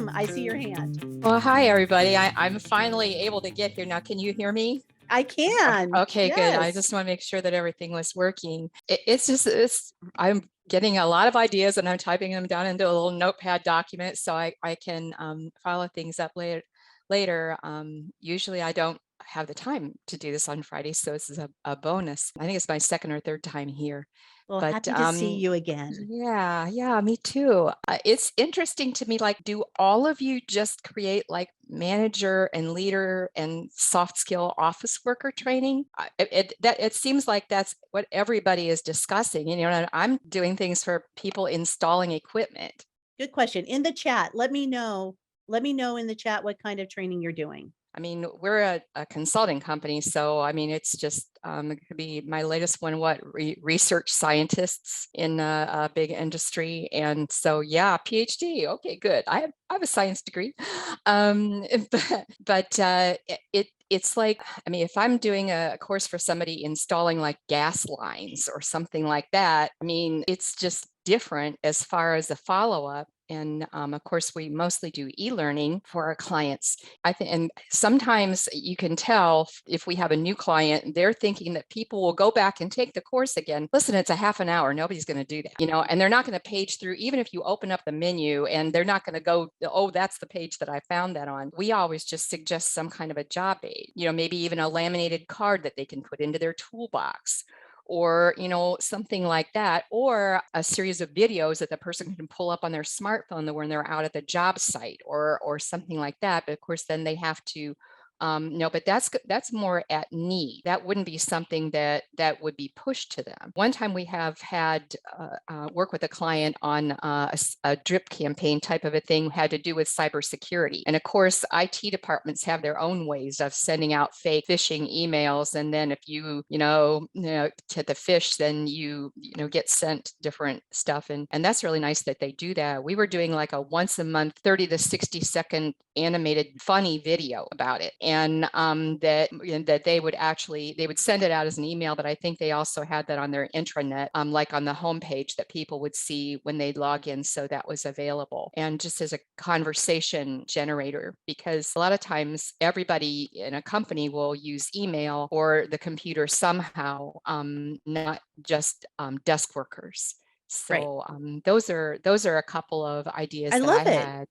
Kim, I see your hand. Well, hi, everybody. I'm finally able to get here. Now, can you hear me? I can. Okay, good. I Yes. just want to make sure that everything was working. I'm getting a lot of ideas and I'm typing them down into a little notepad document so I can follow things up later. Usually I don't have the time to do this on Friday, so this is a bonus. I think it's my second or third time here. Well, But happy to see you again. yeah, me too. It's interesting to me, like, do all of you just create like manager and leader and soft skill office worker training? It seems like that's what everybody is discussing. And, and I'm doing things for people installing equipment. Good question. In the chat, let me know in the chat what kind of training you're doing. I mean, we're a consulting company, so I mean, it's just it could be my latest one. Research scientists in a big industry, and so yeah, PhD. Okay, good. I have a science degree, but it's like, I mean, if I'm doing a course for somebody installing like gas lines or something like that, I mean, it's just different as far as the follow-up. And of course, we mostly do e-learning for our clients. I think, and sometimes you can tell if we have a new client, they're thinking that people will go back and take the course again. Listen, it's a half an hour. Nobody's going to do that, and they're not going to page through, even if you open up the menu, and they're not going to go, oh, that's the page that I found that on. We always just suggest some kind of a job aid, maybe even a laminated card that they can put into their toolbox, or something like that, or a series of videos that the person can pull up on their smartphone when they're out at the job site, or something like that. But of course, then they have to but that's more at need. That wouldn't be something that would be pushed to them. One time we have had work with a client on a drip campaign type of a thing, had to do with cybersecurity. And of course, IT departments have their own ways of sending out fake phishing emails. And then if you hit the fish, then you get sent different stuff. And that's really nice that they do that. We were doing like a once a month, 30 to 60 second animated funny video about it. And that they would send it out as an email, but I think they also had that on their intranet, like on the homepage that people would see when they log in. So that was available, and just as a conversation generator, because a lot of times everybody in a company will use email or the computer somehow, not just desk workers. So Right. Those are a couple of ideas I that love I it. had.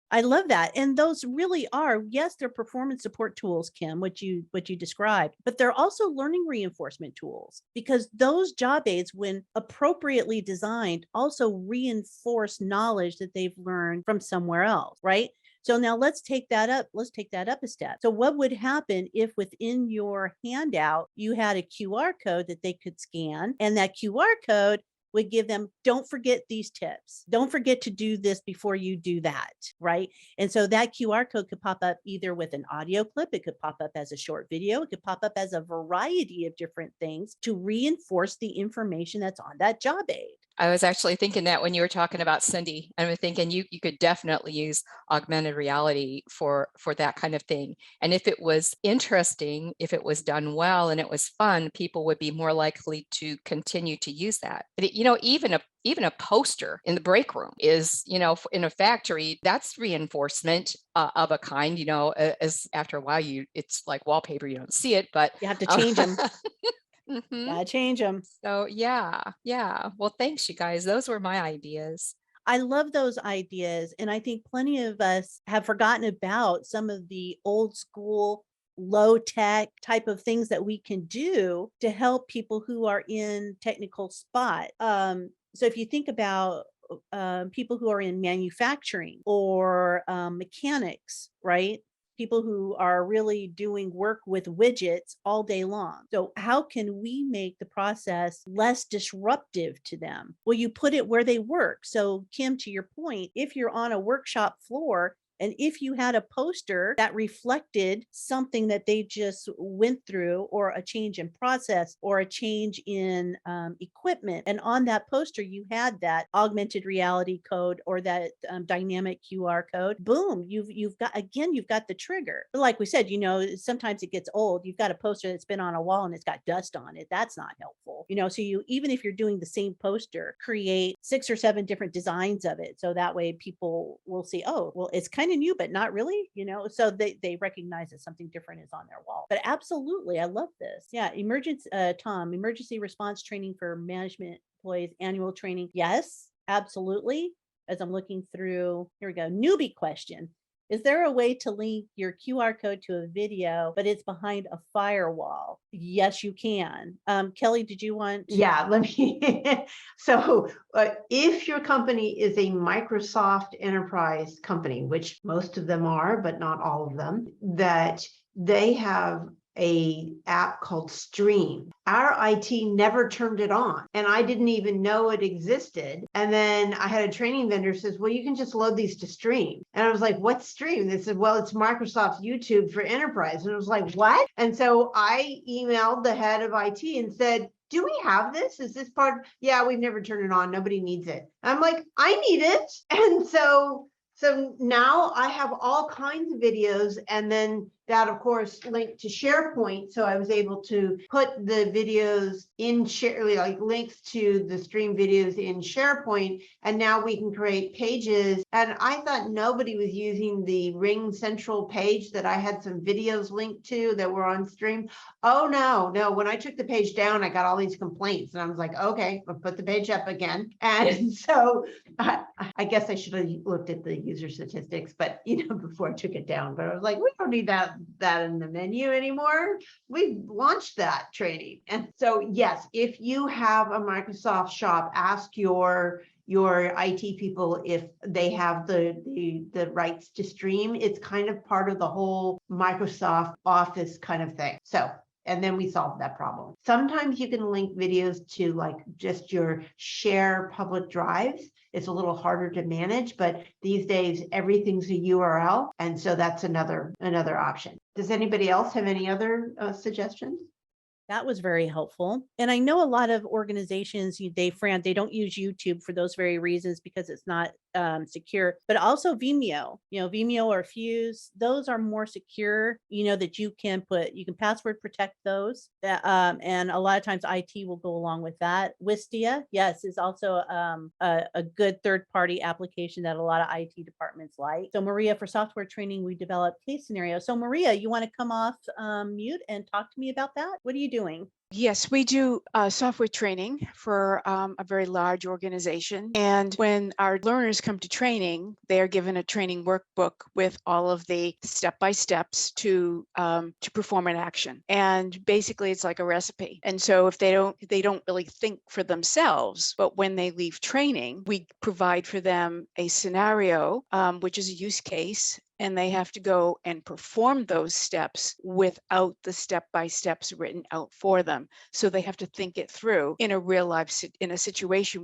I love that. And those really are, yes, they're performance support tools, Kim, what you described, but they're also learning reinforcement tools, because those job aids, when appropriately designed, also reinforce knowledge that they've learned from somewhere else, right? So now let's take that up. Let's take that up a step. So what would happen if within your handout, you had a QR code that they could scan, and that QR code would give them, don't forget these tips. Don't forget to do this before you do that, right? And so that QR code could pop up either with an audio clip, it could pop up as a short video, it could pop up as a variety of different things to reinforce the information that's on that job aid. I was actually thinking that when you were talking about Cindy, I was thinking you could definitely use augmented reality for that kind of thing. And if it was interesting, if it was done well and it was fun, people would be more likely to continue to use that. But even a poster in the break room is, in a factory, that's reinforcement of a kind. As after a while, it's like wallpaper, you don't see it, but you have to change them. Mm-hmm. Gotta change them. So yeah. Well, thanks, you guys. Those were my ideas. I love those ideas. And I think plenty of us have forgotten about some of the old school, low tech type of things that we can do to help people who are in technical spot. So if you think about people who are in manufacturing or mechanics, right? People who are really doing work with widgets all day long. So how can we make the process less disruptive to them? Well, you put it where they work. So Kim, to your point, if you're on a workshop floor And if you had a poster that reflected something that they just went through, or a change in process, or a change in equipment, and on that poster you had that augmented reality code, or that dynamic QR code, boom, you've got the trigger. But like we said, sometimes it gets old. You've got a poster that's been on a wall and it's got dust on it. That's not helpful. So you, even if you're doing the same poster, create 6 or 7 different designs of it, so that way people will see, oh, well, it's kind of new, but not really, so they recognize that something different is on their wall. But absolutely, I love this. Yeah, emergency response training for management employees, annual training. Yes, absolutely. As I'm looking through, here we go. Newbie question. Is there a way to link your QR code to a video, but it's behind a firewall? Yes, you can. Kelly, did you want? Yeah, let me. So, if your company is a Microsoft enterprise company, which most of them are, but not all of them, that they have a app called Stream. Our IT never turned it on, and I didn't even know it existed. And then I had a training vendor says, well, you can just load these to Stream. And I was like, what's Stream? They said, well, it's Microsoft YouTube for enterprise. And I was like, what? And so I emailed the head of IT and said, do we have this? Is this part? Yeah, we've never turned it on. Nobody needs it. I'm like, I need it. And so now I have all kinds of videos, and then that, of course, linked to SharePoint. So I was able to put the videos in like links to the stream videos in SharePoint. And now we can create pages. And I thought nobody was using the Ring Central page that I had some videos linked to that were on Stream. Oh, no. When I took the page down, I got all these complaints. And I was like, okay, I'll put the page up again. And so I guess I should have looked at the user statistics, but before I took it down. But I was like, we don't need that in the menu anymore. We launched that training. And so, yes, if you have a Microsoft shop, ask your IT people if they have the rights to stream. It's kind of part of the whole Microsoft Office kind of thing. So, and then we solved that problem. Sometimes you can link videos to like just your share public drives. It's a little harder to manage, but these days everything's a URL. And so that's another option. Does anybody else have any other suggestions? That was very helpful. And I know a lot of organizations, they don't use YouTube for those very reasons, because it's not secure, but also Vimeo, Vimeo or Fuse, those are more secure, that you can password protect those. And a lot of times IT will go along with that. Wistia, yes, is also a good third-party application that a lot of IT departments like. So Maria, for software training, we developed case scenarios. So Maria, you want to come off mute and talk to me about that? What are you doing? Yes, we do software training for a very large organization. And when our learners come to training, they are given a training workbook with all of the step-by-steps to perform an action. And basically, it's like a recipe. And so if they don't really think for themselves, but when they leave training, we provide for them a scenario, which is a use case, and they have to go and perform those steps without the step-by-steps written out for them. So they have to think it through in a real life, in a situation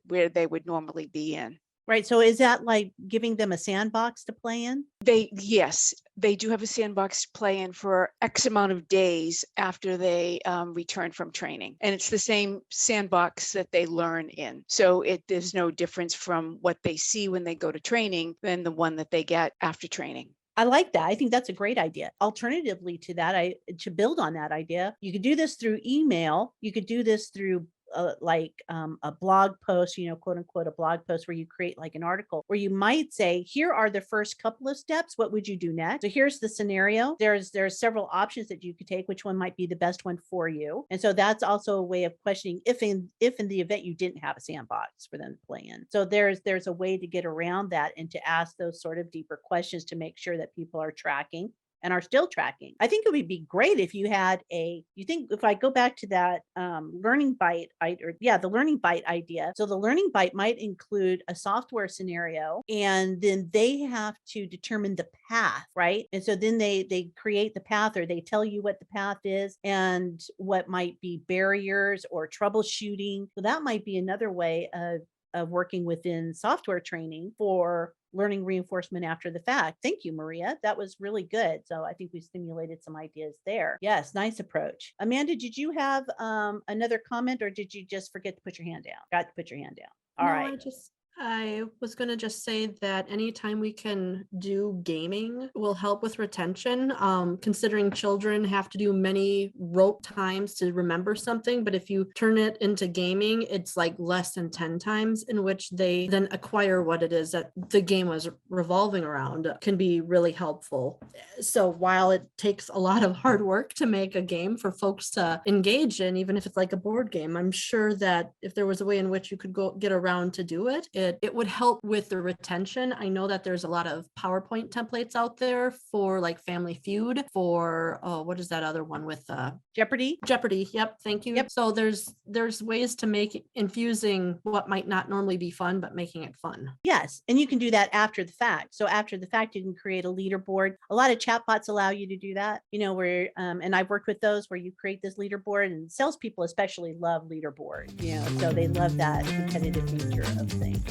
where they would normally be in. Right. So is that like giving them a sandbox to play in? Yes, they do have a sandbox to play in for X amount of days after they return from training. And it's the same sandbox that they learn in. So there's no difference from what they see when they go to training than the one that they get after training. I like that. I think that's a great idea. Alternatively to that, to build on that idea, you could do this through email. You could do this through a blog post, quote unquote, a blog post where you create like an article where you might say, here are the first couple of steps. What would you do next? So here's the scenario. There's several options that you could take. Which one might be the best one for you? And so that's also a way of questioning if in the event you didn't have a sandbox for them to play in. So there's a way to get around that and to ask those sort of deeper questions to make sure that people are tracking and are still tracking. I think it would be great if you had if I go back to that learning bite, the learning bite idea. So the learning bite might include a software scenario, and then they have to determine the path, right? And so then they create the path, or they tell you what the path is and what might be barriers or troubleshooting. So that might be another way of working within software training for learning reinforcement after the fact. Thank you, Maria. That was really good. So I think we stimulated some ideas there. Yes, nice approach. Amanda, did you have another comment, or did you just forget to put your hand down? Got to put your hand down. All No, right. I was going to just say that anytime we can do gaming will help with retention, considering children have to do many rote times to remember something. But if you turn it into gaming, it's like less than 10 times in which they then acquire what it is that the game was revolving around, can be really helpful. So while it takes a lot of hard work to make a game for folks to engage in, even if it's like a board game, I'm sure that if there was a way in which you could go get around to do it, it would help with the retention. I know that there's a lot of PowerPoint templates out there for like Family Feud, for what is that other one with Jeopardy. Yep, thank you. Yep. So there's ways to make infusing what might not normally be fun, but making it fun. Yes, and you can do that after the fact. So after the fact, you can create a leaderboard. A lot of chatbots allow you to do that. Where and I've worked with those where you create this leaderboard, and salespeople especially love leaderboard. So they love that competitive nature of things.